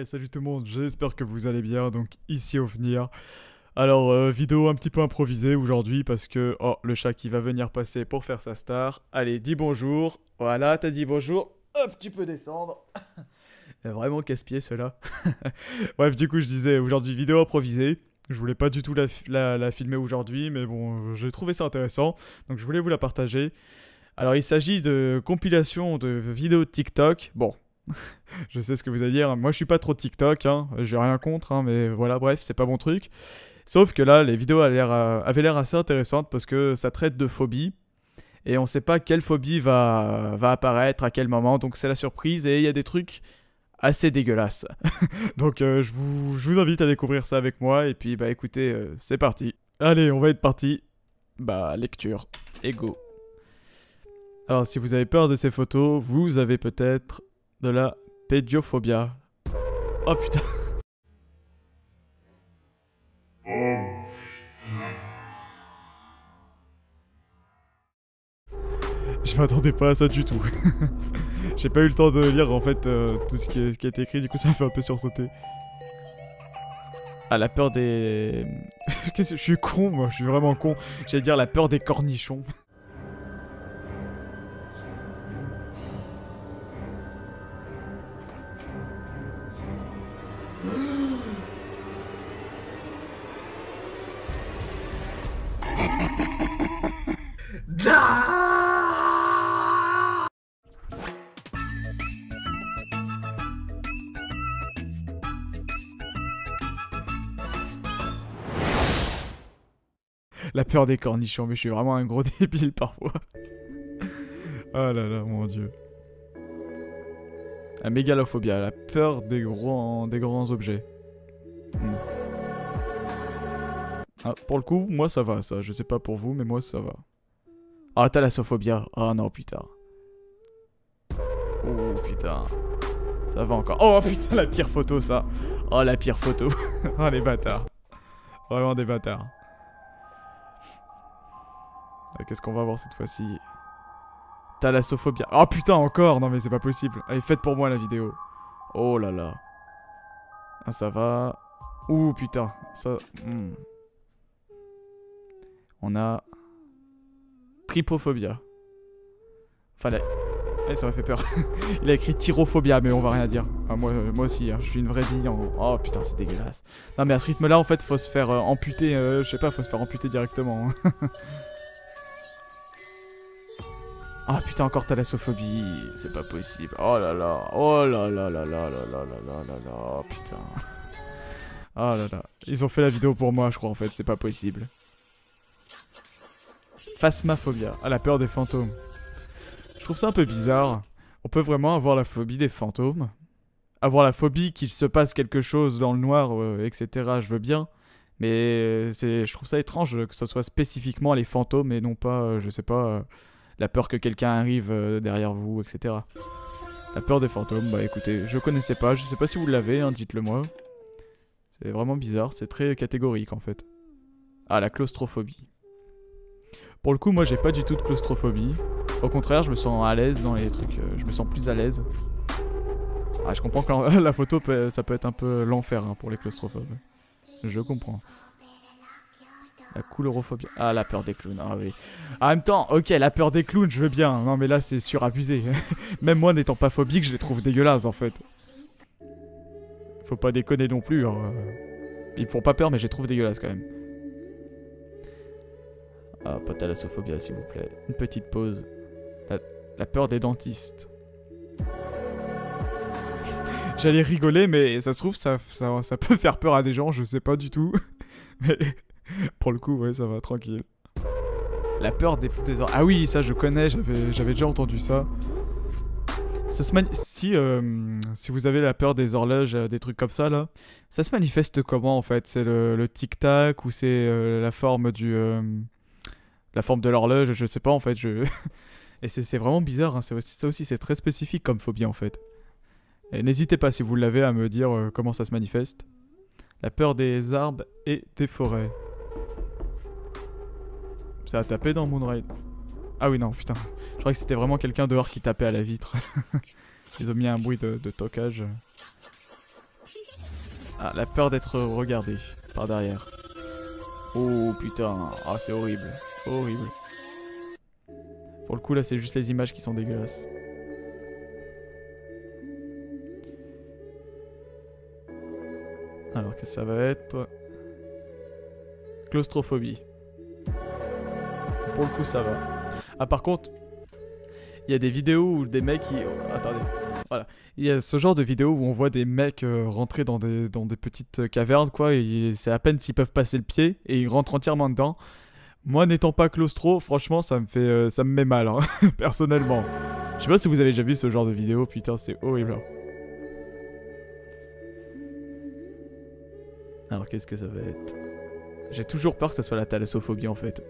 Salut tout le monde, j'espère que vous allez bien, donc ici Ovenir. Alors, vidéo un petit peu improvisée aujourd'hui parce que, oh, le chat qui va venir passer pour faire sa star. Allez, dis bonjour, voilà, t'as dit bonjour, hop, tu peux descendre. Vraiment casse-pied ceux-là. Bref, du coup, je disais aujourd'hui vidéo improvisée. Je voulais pas du tout la filmer aujourd'hui, mais bon, j'ai trouvé ça intéressant, donc je voulais vous la partager. Alors, il s'agit de compilation de vidéos de TikTok. Bon, je sais ce que vous allez dire. Moi, je suis pas trop TikTok, hein. J'ai rien contre, hein, mais voilà, bref, c'est pas mon truc. Sauf que là, les vidéos avaient l'air assez intéressantes parce que ça traite de phobie. Et on sait pas quelle phobie va apparaître, à quel moment, donc c'est la surprise. Et il y a des trucs assez dégueulasses. Donc je vous invite à découvrir ça avec moi. Et puis, bah écoutez, c'est parti. Allez, on va être parti. Bah, lecture. Et go. Alors, si vous avez peur de ces photos, vous avez peut-être de la pédiophobia. Oh putain. Je m'attendais pas à ça du tout. J'ai pas eu le temps de lire en fait tout ce qui a été écrit, du coup ça me fait un peu sursauter. Ah, la peur des... Qu'est-ce que... Je suis con, moi, je suis vraiment con. J'allais dire la peur des cornichons. La peur des cornichons, mais je suis vraiment un gros débile parfois. Oh là là, mon dieu. La mégalophobia, la peur des grands objets. Ah, pour le coup, moi ça va, ça. Je sais pas pour vous, mais moi ça va. Ah, thalassophobia. Ah non, putain. Oh putain. Ça va encore. Oh putain, la pire photo, ça. Oh, la pire photo. Oh, les bâtards. Vraiment des bâtards. Qu'est-ce qu'on va voir cette fois-ci? Thalassophobia. Oh putain, encore. Non mais c'est pas possible. Allez, faites pour moi la vidéo. Oh là là. Ah, ça va. Ouh putain. Ça... On a... Trypophobia. Enfin, là... Eh, ça m'a fait peur. Il a écrit tyrophobia, mais on va rien dire. Ah, moi aussi, hein, je suis une vraie bille en... Oh putain, c'est dégueulasse. Non mais à ce rythme-là, en fait, faut se faire amputer... je sais pas, faut se faire amputer directement. Hein. Ah putain, encore thalassophobie, c'est pas possible. Oh là là, oh là là là là là là là là là là, putain. Oh là là, ils ont fait la vidéo pour moi, je crois en fait, c'est pas possible. Phasmaphobia, ah la peur des fantômes. Je trouve ça un peu bizarre. On peut vraiment avoir la phobie des fantômes. Avoir la phobie qu'il se passe quelque chose dans le noir, etc. Je veux bien. Mais je trouve ça étrange que ce soit spécifiquement les fantômes et non pas, je sais pas... la peur que quelqu'un arrive derrière vous, etc. La peur des fantômes, bah écoutez, je connaissais pas, je sais pas si vous l'avez, hein, dites-le moi. C'est vraiment bizarre, c'est très catégorique en fait. Ah, la claustrophobie. Pour le coup, moi j'ai pas du tout de claustrophobie. Au contraire, je me sens à l'aise dans les trucs, je me sens plus à l'aise. Ah, je comprends que la photo, ça peut être un peu l'enfer hein, pour les claustrophobes. Je comprends. La couleurophobie. Ah, la peur des clowns. Ah oui. En même temps, ok, la peur des clowns, je veux bien. Non, mais là, c'est surabusé. Même moi, n'étant pas phobique, je les trouve dégueulasses, en fait. Faut pas déconner non plus. Hein. Ils me font pas peur, mais je les trouve dégueulasses, quand même. Ah, pas thalassophobia, s'il vous plaît. Une petite pause. La peur des dentistes. J'allais rigoler, mais ça se trouve, ça peut faire peur à des gens, je sais pas du tout. Mais... pour le coup, ouais, ça va, tranquille. La peur des Ah oui, ça je connais, j'avais déjà entendu ça. Si vous avez la peur des horloges, des trucs comme ça, là, ça se manifeste comment, en fait? C'est le tic-tac ou c'est la forme la forme de l'horloge? Je sais pas, en fait. Et c'est vraiment bizarre, hein. Ça aussi, c'est très spécifique comme phobie, en fait. Et n'hésitez pas, si vous l'avez, à me dire comment ça se manifeste. La peur des arbres et des forêts. Ça a tapé dans Moonride. Ah oui, non, putain. Je croyais que c'était vraiment quelqu'un dehors qui tapait à la vitre. Ils ont mis un bruit de toquage. Ah, la peur d'être regardé par derrière. Oh putain, ah c'est horrible, horrible. Pour le coup là c'est juste les images qui sont dégueulasses. Alors qu'est-ce que ça va être? Claustrophobie. Pour le coup ça va. Ah par contre, il y a des vidéos où des mecs qui... Oh, attendez. Voilà. Il y a ce genre de vidéos où on voit des mecs rentrer dans des petites cavernes, quoi, et c'est à peine s'ils peuvent passer le pied, et ils rentrent entièrement dedans. Moi, n'étant pas claustro, franchement, ça me met mal, hein, personnellement. Je sais pas si vous avez déjà vu ce genre de vidéo, putain, c'est horrible. Alors, qu'est-ce que ça va être? J'ai toujours peur que ça soit la thalassophobie, en fait.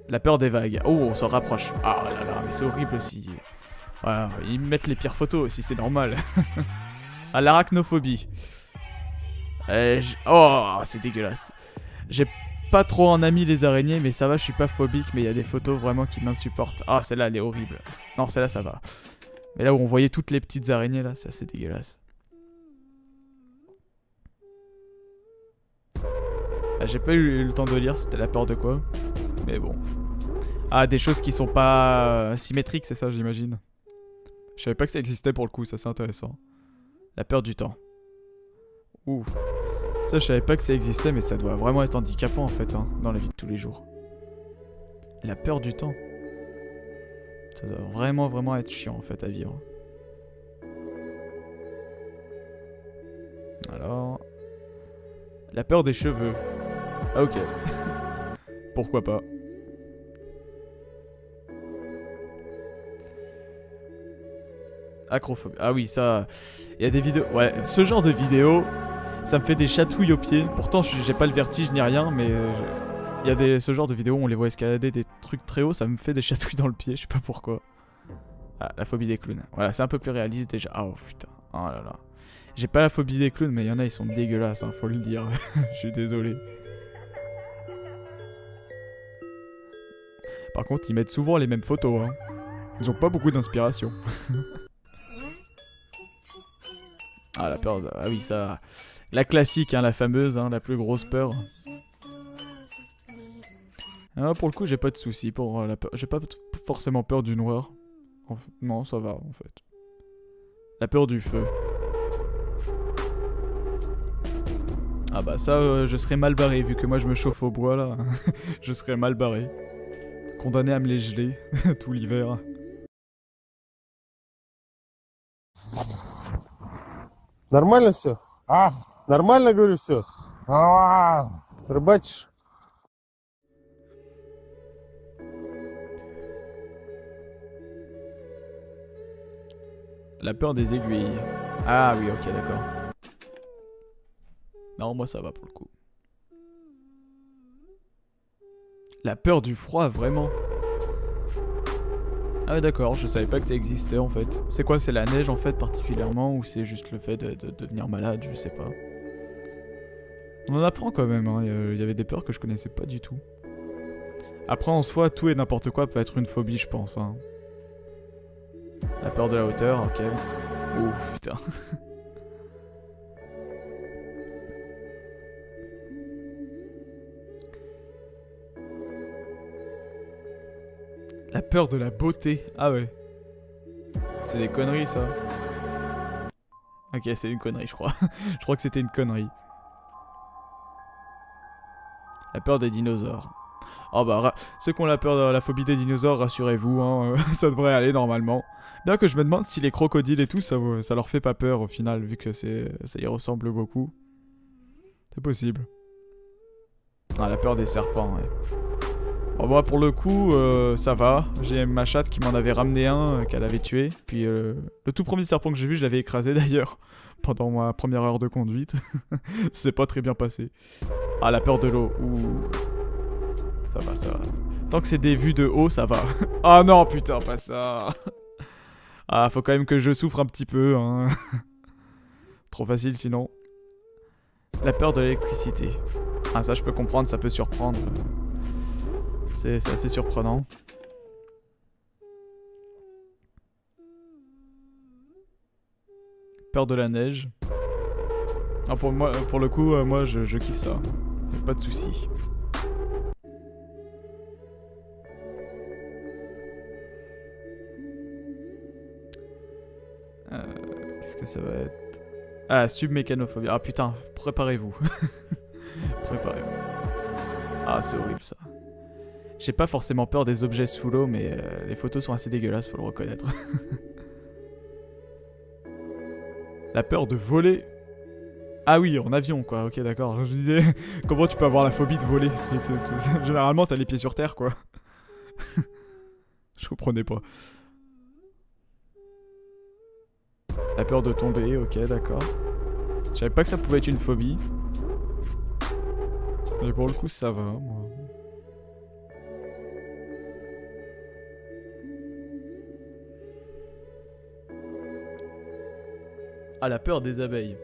La peur des vagues. Oh, on s'en rapproche. Ah là là, mais c'est horrible aussi. Voilà, ils mettent les pires photos aussi, c'est normal. Ah, l'arachnophobie. Oh, c'est dégueulasse. J'ai pas trop en ami les araignées, mais ça va, je suis pas phobique, mais il y a des photos vraiment qui m'insupportent. Ah, celle-là, elle est horrible. Non, celle-là, ça va. Mais là où on voyait toutes les petites araignées, là, ça, c'est dégueulasse. Ah, j'ai pas eu le temps de lire, c'était la peur de quoi. Mais bon. Ah, des choses qui sont pas symétriques, c'est ça, j'imagine. Je savais pas que ça existait pour le coup, ça c'est intéressant. La peur du temps. Ouh. Ça je savais pas que ça existait, mais ça doit vraiment être handicapant en fait, hein, dans la vie de tous les jours. La peur du temps. Ça doit vraiment être chiant en fait à vivre. Alors... La peur des cheveux. Ah ok. Pourquoi pas. Acrophobie. Ah oui, ça... Il y a des vidéos... Ouais, ce genre de vidéos, ça me fait des chatouilles aux pieds. Pourtant, j'ai pas le vertige ni rien, mais... Il y a ce genre de vidéos où on les voit escalader des trucs très hauts, ça me fait des chatouilles dans le pied, je sais pas pourquoi. Ah, la phobie des clowns. Voilà, c'est un peu plus réaliste déjà. Oh putain, oh là là. J'ai pas la phobie des clowns, mais il y en a, ils sont dégueulasses, hein, faut le dire. Je suis désolé. Par contre, ils mettent souvent les mêmes photos, hein. Ils ont pas beaucoup d'inspiration. Ah, la peur de... Ah oui, ça... La classique, hein, la fameuse, hein, la plus grosse peur. Ah, pour le coup, j'ai pas de soucis pour la peur. J'ai pas forcément peur du noir. Non, ça va, en fait. La peur du feu. Ah bah ça, je serais mal barré, vu que moi je me chauffe au bois, là. Je serais mal barré. Condamné à me les geler tout l'hiver. Нормально все? А? Нормально, говорю, все? А, Рыбачишь? La peur des aiguilles. Ah oui, ok, d'accord. Non, moi ça va pour le coup. La peur du froid, vraiment. Ah ouais, d'accord, je savais pas que ça existait en fait. C'est quoi, c'est la neige en fait particulièrement, ou c'est juste le fait de devenir malade, je sais pas. On en apprend quand même, hein. Il y avait des peurs que je connaissais pas du tout. Après en soi, tout et n'importe quoi peut être une phobie, je pense, hein. La peur de la hauteur, ok. Ouf, putain. La peur de la beauté. Ah ouais. C'est des conneries ça. Ok, c'est une connerie je crois. Je crois que c'était une connerie. La peur des dinosaures. Oh bah, ceux qui ont la peur de la phobie des dinosaures, rassurez-vous, hein, ça devrait aller normalement. Bien que je me demande si les crocodiles et tout, ça leur fait pas peur au final, vu que ça y ressemble beaucoup. C'est possible. Ah, la peur des serpents, ouais. Bon, moi pour le coup, ça va. J'ai ma chatte qui m'en avait ramené un, qu'elle avait tué. Puis le tout premier serpent que j'ai vu, je l'avais écrasé d'ailleurs. Pendant ma première heure de conduite. C'est pas très bien passé. Ah, la peur de l'eau. Ouh. Ça va, ça va. Tant que c'est des vues de haut, ça va. Ah non, putain, pas ça. Ah, faut quand même que je souffre un petit peu, hein. Trop facile sinon. La peur de l'électricité. Ah, ça je peux comprendre, ça peut surprendre. C'est assez surprenant. Peur de la neige. Ah, pour le coup, moi je kiffe ça. Y'a pas de soucis. Qu'est-ce que ça va être? Ah, submécanophobie. Ah putain, préparez-vous. Préparez-vous. Ah, c'est horrible ça. J'ai pas forcément peur des objets sous l'eau, mais les photos sont assez dégueulasses, faut le reconnaître. La peur de voler. Ah oui, en avion quoi, ok d'accord. Je disais, comment tu peux avoir la phobie de voler? Généralement t'as les pieds sur terre quoi. Je comprenais pas. La peur de tomber, ok d'accord. Je savais pas que ça pouvait être une phobie. Mais pour le coup ça va, moi. Ah, la peur des abeilles.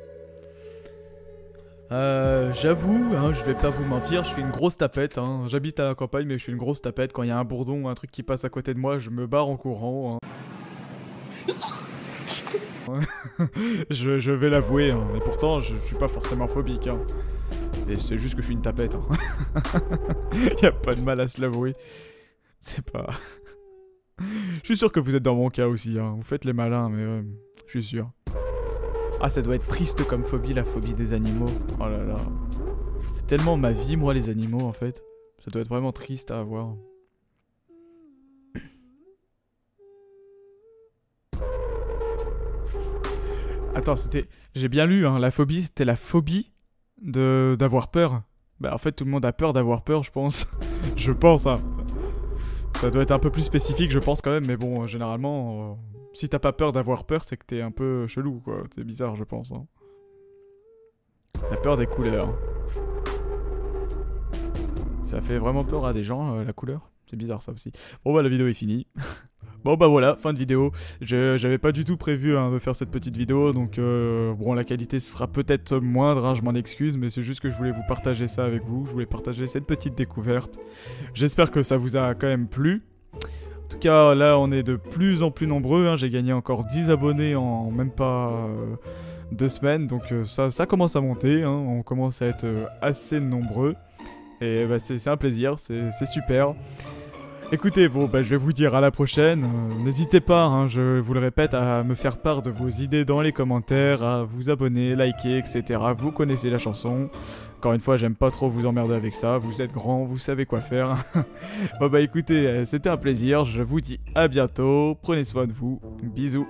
J'avoue, hein, je vais pas vous mentir, je suis une grosse tapette. Hein. J'habite à la campagne, mais je suis une grosse tapette. Quand il y a un bourdon ou un truc qui passe à côté de moi, je me barre en courant. Hein. je vais l'avouer, hein. Et pourtant, je suis pas forcément phobique. Hein. Et c'est juste que je suis une tapette. Hein. Y a pas de mal à se l'avouer. C'est pas... Je suis sûr que vous êtes dans mon cas aussi. Hein. Vous faites les malins, mais je suis sûr. Ah, ça doit être triste comme phobie, la phobie des animaux. Oh là là. C'est tellement ma vie, moi, les animaux, en fait. Ça doit être vraiment triste à avoir. Attends, c'était... J'ai bien lu, hein. La phobie, c'était la phobie d'avoir peur. Bah, en fait, tout le monde a peur d'avoir peur, je pense. Je pense, hein. Ça doit être un peu plus spécifique, je pense, quand même. Mais bon, généralement... Si t'as pas peur d'avoir peur, c'est que t'es un peu chelou, quoi. C'est bizarre, je pense. Hein. La peur des couleurs. Ça fait vraiment peur à des gens, la couleur. C'est bizarre, ça aussi. Bon, bah, la vidéo est finie. Bon, bah voilà, fin de vidéo. J'avais pas du tout prévu hein, de faire cette petite vidéo, donc bon, la qualité sera peut-être moindre, hein, je m'en excuse, mais c'est juste que je voulais vous partager ça avec vous. Je voulais partager cette petite découverte. J'espère que ça vous a quand même plu. En tout cas, là, on est de plus en plus nombreux. Hein. J'ai gagné encore 10 abonnés en même pas 2 semaines. Donc ça commence à monter. Hein. On commence à être assez nombreux. Et bah, c'est un plaisir. C'est super. Écoutez, bon, bah, je vais vous dire à la prochaine. N'hésitez pas, hein, je vous le répète, à me faire part de vos idées dans les commentaires, à vous abonner, liker, etc. Vous connaissez la chanson. Encore une fois, j'aime pas trop vous emmerder avec ça. Vous êtes grand, vous savez quoi faire. Bon bah écoutez, c'était un plaisir. Je vous dis à bientôt. Prenez soin de vous. Bisous.